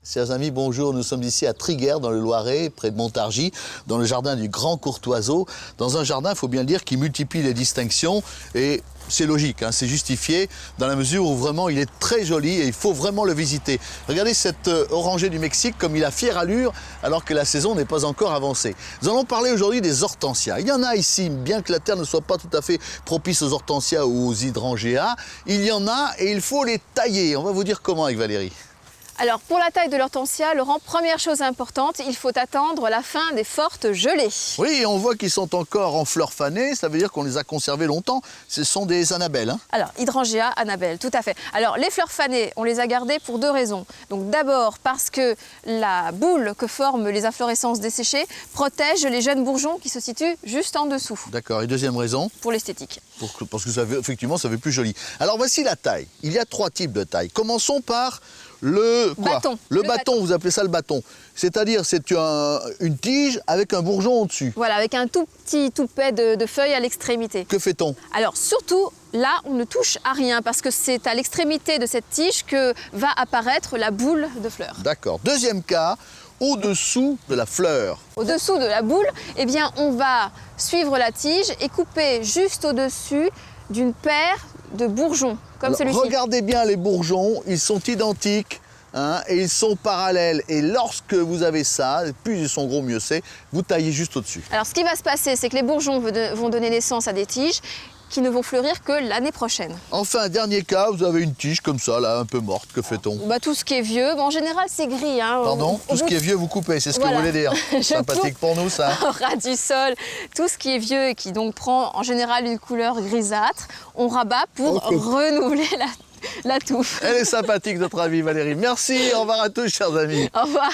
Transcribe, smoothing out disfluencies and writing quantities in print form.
Chers amis, bonjour. Nous sommes ici à Triguères, dans le Loiret, près de Montargis, dans le jardin du Grand Courtoiseau. Dans un jardin, il faut bien le dire, qui multiplie les distinctions. Et c'est logique, hein, c'est justifié, dans la mesure où vraiment il est très joli et il faut vraiment le visiter. Regardez cet oranger du Mexique, comme il a fière allure, alors que la saison n'est pas encore avancée. Nous allons parler aujourd'hui des hortensias. Il y en a ici, bien que la terre ne soit pas tout à fait propice aux hortensias ou aux hydrangeas, il y en a et il faut les tailler. On va vous dire comment avec Valérie. Alors pour la taille de l'hortensia, Laurent, première chose importante, il faut attendre la fin des fortes gelées. Oui, on voit qu'ils sont encore en fleurs fanées, ça veut dire qu'on les a conservés longtemps. Ce sont des Annabelles. Hein. Alors, hydrangea, Annabelle, tout à fait. Alors les fleurs fanées, on les a gardées pour deux raisons. Donc d'abord parce que la boule que forment les inflorescences desséchées protège les jeunes bourgeons qui se situent juste en dessous. D'accord, et deuxième raison? Pour l'esthétique. Parce que effectivement, ça fait plus joli. Alors voici la taille. Il y a trois types de taille. Commençons par le bâton. Le bâton, vous appelez ça le bâton. C'est-à-dire, c'est une tige avec un bourgeon au-dessus. Voilà, avec un tout petit toupet de feuilles à l'extrémité. Que fait-on? Alors surtout, là, on ne touche à rien parce que c'est à l'extrémité de cette tige que va apparaître la boule de fleurs. D'accord. Deuxième cas, au-dessous de la fleur. Au-dessous de la boule, eh bien, on va suivre la tige et couper juste au-dessus d'une paire de bourgeons, comme celui-ci. Regardez bien les bourgeons, ils sont identiques. Hein, et ils sont parallèles. Et lorsque vous avez ça, plus ils sont gros, mieux c'est, vous taillez juste au-dessus. Alors ce qui va se passer, c'est que les bourgeons vont donner naissance à des tiges qui ne vont fleurir que l'année prochaine. Enfin, dernier cas, vous avez une tige comme ça, là, un peu morte. Que fait-on? Tout ce qui est vieux, en général c'est gris. Hein, Pardon? Tout ce qui est vieux, vous coupez, c'est ce que vous voulez dire. Sympathique pour nous, ça. Au ras du sol, tout ce qui est vieux et qui donc prend en général une couleur grisâtre, on rabat pour renouveler la touffe. Elle est sympathique, notre amie Valérie. Merci, au revoir à tous, chers amis. Au revoir.